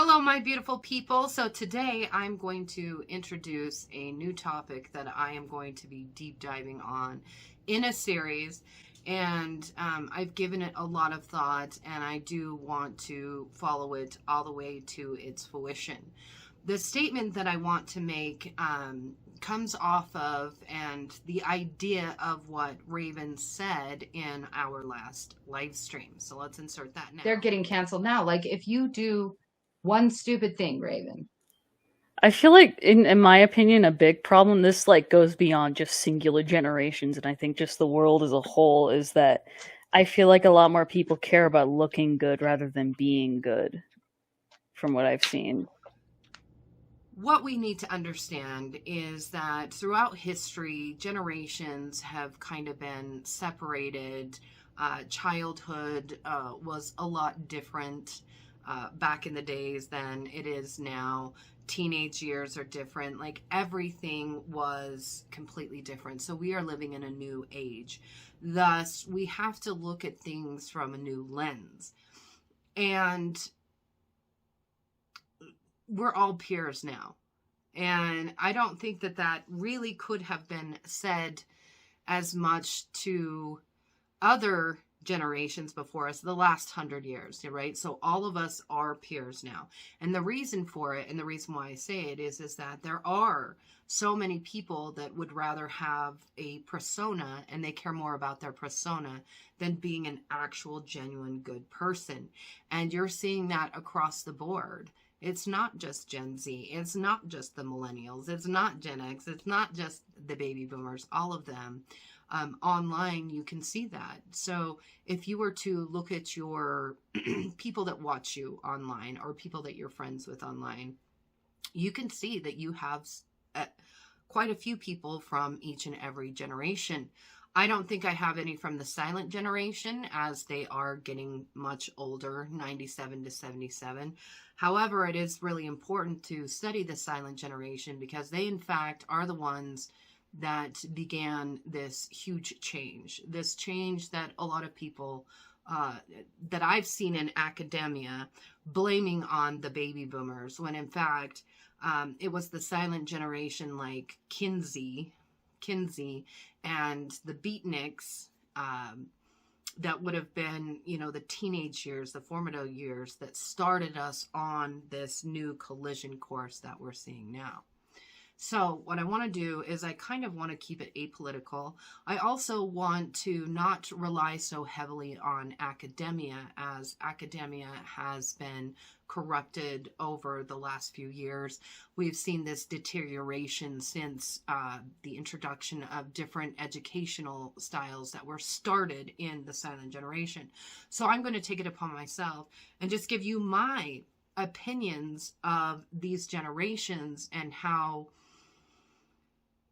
Hello, my beautiful people. So today I'm going to introduce a new topic that I am going to be deep diving on in a series. And I've given it a lot of thought, and I do want to follow it all the way to its fruition. The statement that I want to make comes off of and the idea of what Raven said in our last live stream. So let's insert that now. They're getting canceled now. Like, if you do one stupid thing, Raven. I feel like, in my opinion, a big problem, this goes beyond just singular generations, and I think just the world as a whole, is that I feel like a lot more people care about looking good rather than being good, from what I've seen. What we need to understand is that throughout history, generations have kind of been separated. Childhood was a lot different back in the days than it is now. Teenage years are different. Like, everything was completely different. So we are living in a new age. Thus, we have to look at things from a new lens. And we're all peers now. And I don't think that that really could have been said as much to other generations before us the last 100 years, right? So all of us are peers now. And the reason for it, and the reason why I say it is that there are so many people that would rather have a persona, and they care more about their persona than being an actual genuine good person. And you're seeing that across the board. It's not just Gen Z. It's not just the millennials. It's not Gen X. It's not just the baby boomers. All of them. Online, you can see that. So if you were to look at your people that watch you online or people that you're friends with online, you can see that you have quite a few people from each and every generation. I don't think I have any from the silent generation, as they are getting much older, 97 to 77. However, it is really important to study the silent generation because they, in fact, are the ones that began this huge change. This change that a lot of people that I've seen in academia blaming on the baby boomers, when in fact it was the silent generation like Kinsey and the beatniks that would have been, the teenage years, the formative years that started us on this new collision course that we're seeing now. So what I want to do is I kind of want to keep it apolitical. I also want to not rely so heavily on academia, as academia has been corrupted over the last few years. We've seen this deterioration since the introduction of different educational styles that were started in the silent generation. So I'm going to take it upon myself and just give you my opinions of these generations and how,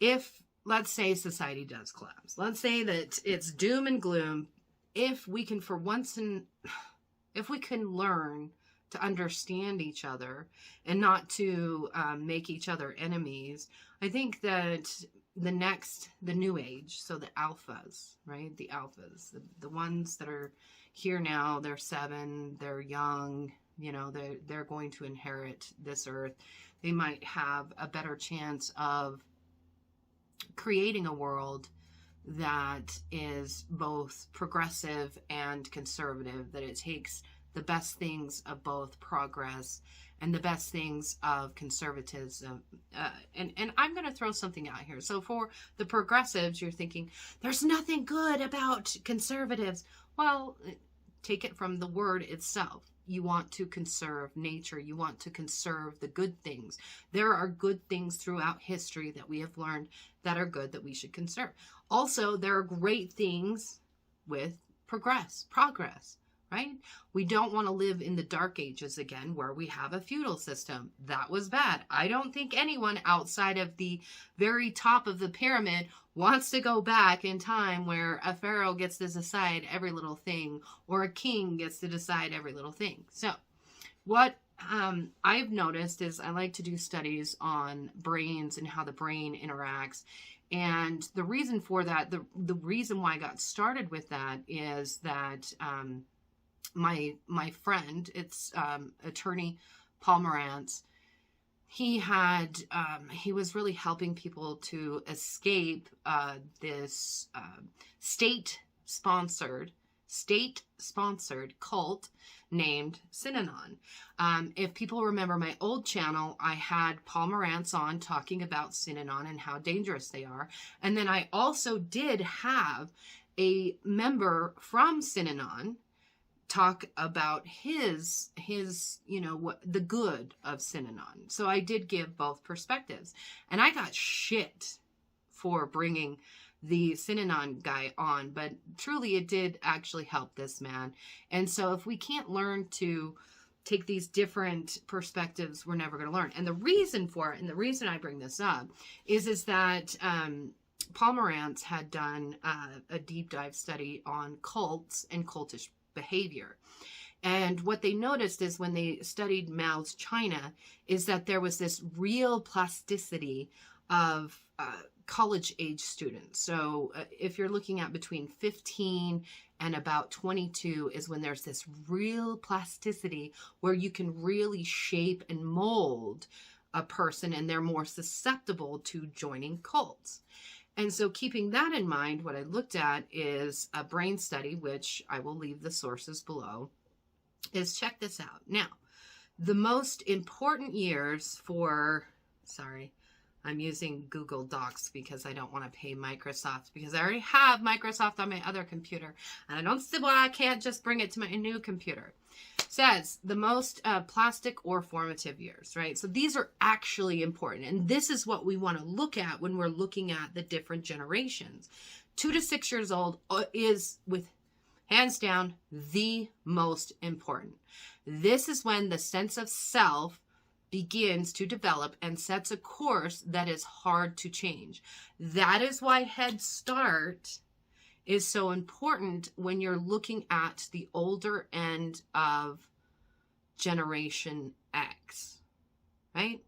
if, let's say, society does collapse, let's say that it's doom and gloom, if we can if we can learn to understand each other and not to make each other enemies, I think that the new age, so the alphas, right? The alphas, the ones that are here now, they're 7, they're young, they're going to inherit this earth. They might have a better chance of creating a world that is both progressive and conservative, that it takes the best things of both progress and the best things of conservatism. And I'm going to throw something out here. So for the progressives, you're thinking, there's nothing good about conservatives. Well, take it from the word itself. You want to conserve nature. You want to conserve the good things. There are good things throughout history that we have learned that are good that we should conserve. Also, there are great things with progress, right? We don't want to live in the dark ages again where we have a feudal system. That was bad. I don't think anyone outside of the very top of the pyramid wants to go back in time where a pharaoh gets to decide every little thing or a king gets to decide every little thing. So what I've noticed is I like to do studies on brains and how the brain interacts. And the reason for that, the reason why I got started with that is that my friend, it's attorney Paul Morantz, he was really helping people to escape this state-sponsored cult named Synanon. If people remember my old channel, I had Paul Morantz on talking about Synanon and how dangerous they are. And then I also did have a member from Synanon talk about his what the good of Synanon. So I did give both perspectives, and I got shit for bringing the Synanon guy on, but truly it did actually help this man. And so if we can't learn to take these different perspectives, we're never going to learn. And the reason for it, and the reason I bring this up is that Paul Morantz had done a deep dive study on cults and cultish behavior. And what they noticed is when they studied Mao's China is that there was this real plasticity of college age students. So if you're looking at between 15 and about 22 is when there's this real plasticity where you can really shape and mold a person, and they're more susceptible to joining cults. And so keeping that in mind, what I looked at is a brain study, which I will leave the sources below, is check this out. Now, the most important years for, sorry, I'm using Google Docs because I don't want to pay Microsoft, because I already have Microsoft on my other computer, and I don't see why I can't just bring it to my new computer. Says the most plastic or formative years, right? So these are actually important, and this is what we want to look at when we're looking at the different generations. 2 to 6 years old is, with hands down, the most important. This is when the sense of self begins to develop and sets a course that is hard to change. That is why Head Start is so important when you're looking at the older end of Generation X, right?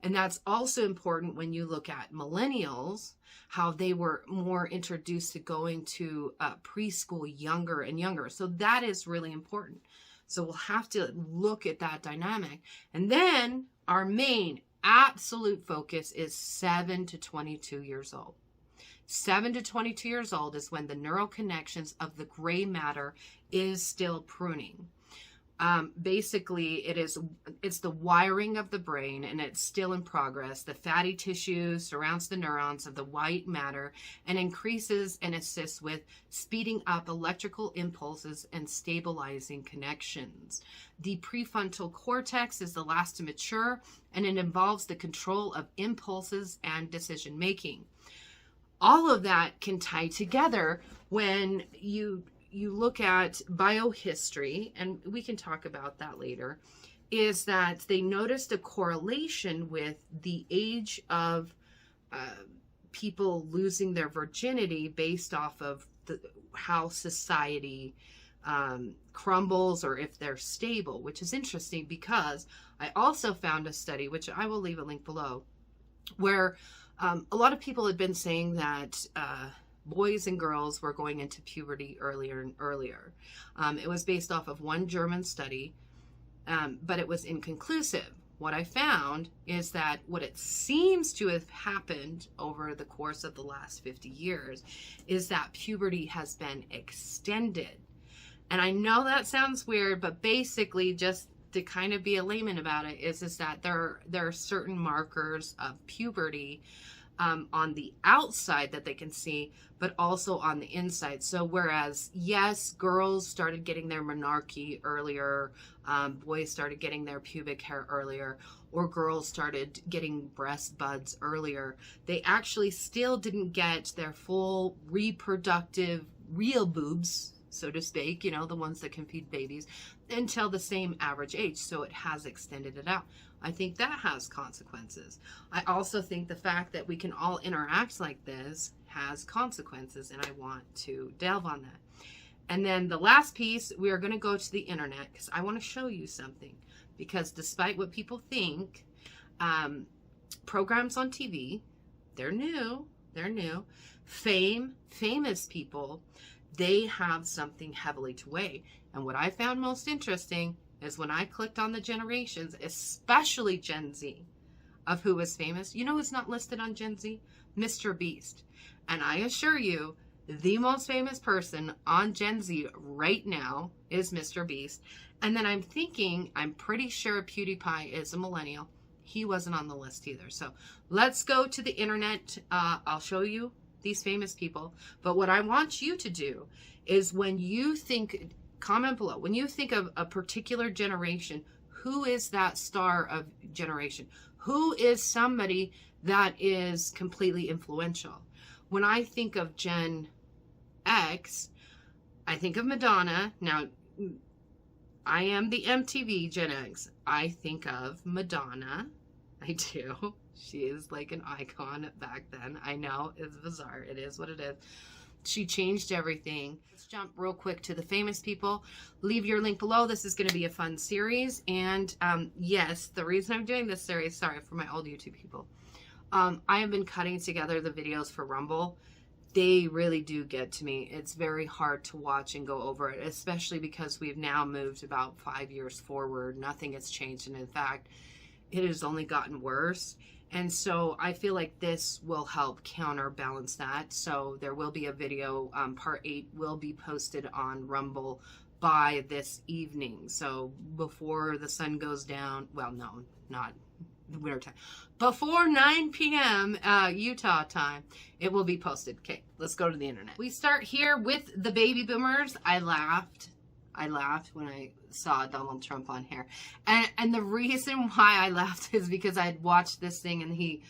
And that's also important when you look at millennials, how they were more introduced to going to preschool younger and younger. So that is really important. So we'll have to look at that dynamic. And then our main absolute focus is 7 to 22 years old. 7 to 22 years old is when the neural connections of the gray matter is still pruning. Basically, it's the wiring of the brain, and it's still in progress. The fatty tissue surrounds the neurons of the white matter and increases and assists with speeding up electrical impulses and stabilizing connections. The prefrontal cortex is the last to mature, and it involves the control of impulses and decision making. All of that can tie together when you look at biohistory, and we can talk about that later, is that they noticed a correlation with the age of people losing their virginity based off of how society crumbles, or if they're stable, which is interesting because I also found a study, which I will leave a link below, where a lot of people had been saying that boys and girls were going into puberty earlier and earlier. It was based off of one German study, but it was inconclusive. What I found is that what it seems to have happened over the course of the last 50 years is that puberty has been extended. And I know that sounds weird, but basically, just to kind of be a layman about it, is that there are certain markers of puberty on the outside that they can see, but also on the inside. So whereas, yes, girls started getting their menarche earlier, boys started getting their pubic hair earlier, or girls started getting breast buds earlier, they actually still didn't get their full reproductive real boobs, so to speak, the ones that can feed babies, until the same average age. So it has extended it out. I think that has consequences. I also think the fact that we can all interact like this has consequences, and I want to delve on that. And then the last piece, we are going to go to the internet because I want to show you something. Because despite what people think, programs on TV, they're new. Famous people, they have something heavily to weigh. And what I found most interesting is when I clicked on the generations, especially Gen Z, of who was famous. You know who's not listed on Gen Z? Mr. Beast. And I assure you, the most famous person on Gen Z right now is Mr. Beast. And then I'm pretty sure PewDiePie is a millennial. He wasn't on the list either. So let's go to the internet. I'll show you these famous people. But what I want you to do is, when you think, comment below, when you think of a particular generation, who is that star of generation? Who is somebody that is completely influential? When I think of Gen X, I think of Madonna. Now, I am the MTV Gen X. I think of Madonna. I do. She is like an icon back then. I know, it's bizarre. It is what it is. She changed everything. Let's jump real quick to the famous people. Leave your link below. This is going to be a fun series. And yes, the reason I'm doing this series, sorry for my old YouTube people, I have been cutting together the videos for Rumble. They really do get to me. It's very hard to watch and go over it, especially because we've now moved about 5 years forward. Nothing has changed. And in fact, it has only gotten worse. And so I feel like this will help counterbalance that. So there will be a video, part 8 will be posted on Rumble by this evening. So before the sun goes down, well, no, not winter time, before 9 p.m. Utah time, it will be posted. Okay, let's go to the internet. We start here with the baby boomers. I laughed when I saw Donald Trump on here. And the reason why I laughed is because I had watched this thing, and he,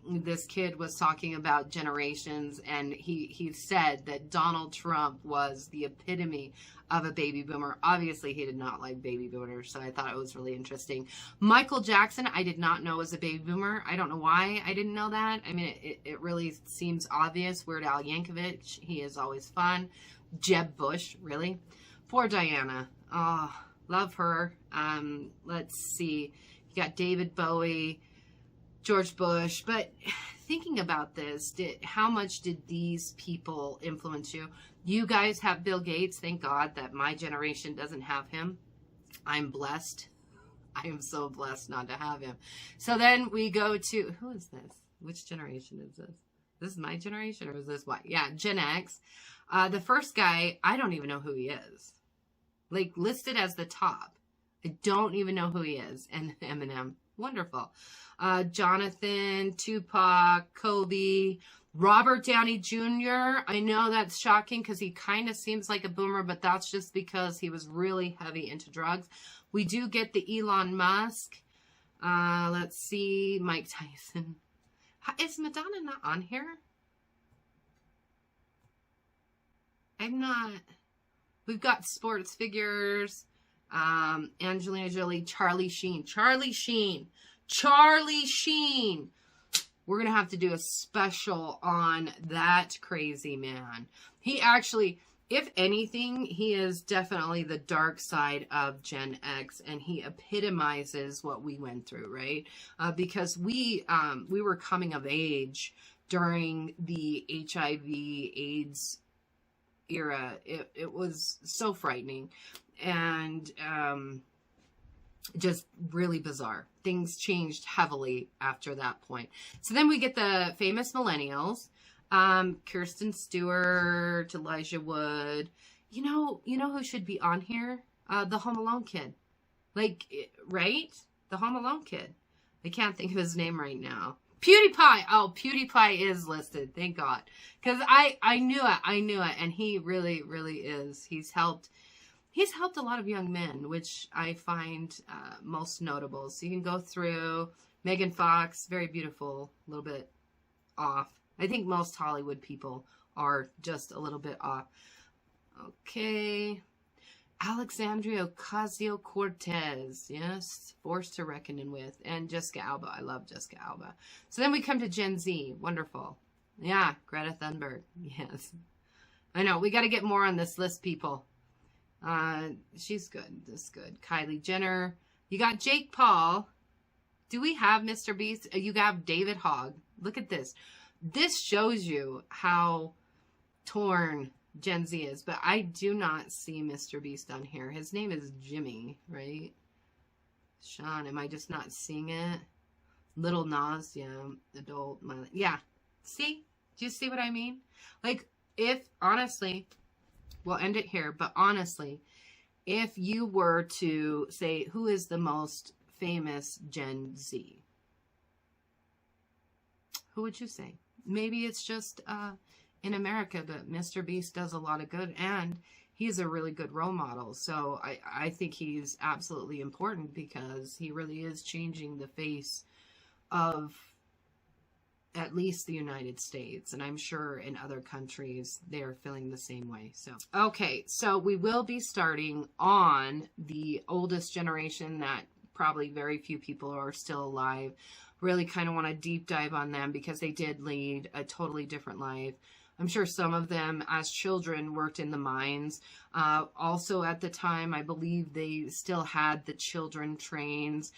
this kid was talking about generations, and he said that Donald Trump was the epitome of a baby boomer. Obviously, he did not like baby boomers, so I thought it was really interesting. Michael Jackson, I did not know was a baby boomer. I don't know why I didn't know that. I mean, it really seems obvious. Weird Al Yankovic, he is always fun. Jeb Bush, really? Poor Diana. Oh, love her. Let's see. You got David Bowie, George Bush. But thinking about this, how much did these people influence you? You guys have Bill Gates. Thank God that my generation doesn't have him. I'm blessed. I am so blessed not to have him. So then we go to, who is this? Which generation is this? This is my generation, or is this what? Yeah, Gen X. The first guy, I don't even know who he is. Like, listed as the top. I don't even know who he is. And Eminem. Wonderful. Jonathan, Tupac, Kobe, Robert Downey Jr. I know that's shocking because he kind of seems like a boomer, but that's just because he was really heavy into drugs. We do get the Elon Musk. Let's see. Mike Tyson. Is Madonna not on here? I'm not. We've got sports figures. Angelina Jolie, Charlie Sheen. We're going to have to do a special on that crazy man. He actually, if anything, he is definitely the dark side of Gen X, and he epitomizes what we went through, right? Because we were coming of age during the HIV/AIDS era. It was so frightening and just really bizarre. Things changed heavily after that point. So then we get the famous millennials, Kirsten Stewart, Elijah Wood. You know who should be on here? The Home Alone kid. Like, right? The Home Alone kid. I can't think of his name right now. PewDiePie. Oh, PewDiePie is listed. Thank God. Because I knew it. And he really, really is. He's helped a lot of young men, which I find most notable. So you can go through Megan Fox, very beautiful, a little bit off. I think most Hollywood people are just a little bit off. Okay. Alexandria Ocasio-Cortez, yes, forced to reckon with. And Jessica Alba, I love Jessica Alba. So then we come to Gen Z, wonderful. Yeah, Greta Thunberg, yes. I know, we got to get more on this list, people. She's good, this is good. Kylie Jenner, you got Jake Paul. Do we have Mr. Beast? You got David Hogg. Look at this. This shows you how torn Gen Z is, but I do not see Mr. Beast on here. His name is Jimmy, right? Sean, am I just not seeing it? Little Nas, yeah, adult, yeah. See? Do you see what I mean? Like, if, honestly, we'll end it here, but honestly, if you were to say, who is the most famous Gen Z? Who would you say? Maybe it's just in America, but Mr. Beast does a lot of good, and he's a really good role model. So I think he's absolutely important because he really is changing the face of at least the United States, and I'm sure in other countries they're feeling the same way. So okay, so we will be starting on the oldest generation that probably very few people are still alive. Really kind of want to deep dive on them because they did lead a totally different life. I'm sure some of them as children worked in the mines. Also at the time, I believe they still had the children trains.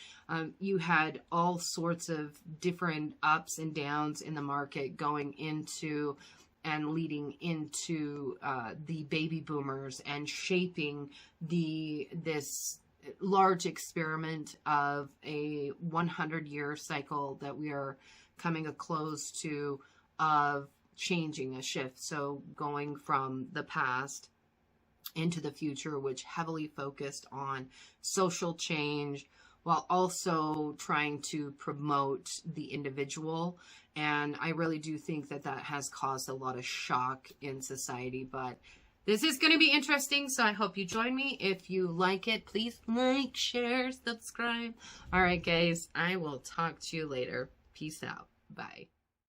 You had all sorts of different ups and downs in the market going into and leading into the baby boomers and shaping this large experiment of a 100-year cycle that we are coming a close to of changing a shift. So going from the past into the future, which heavily focused on social change while also trying to promote the individual. And I really do think that that has caused a lot of shock in society, but this is going to be interesting, so I hope you join me. If you like it, please like, share, subscribe. All right, guys, I will talk to you later. Peace out. Bye.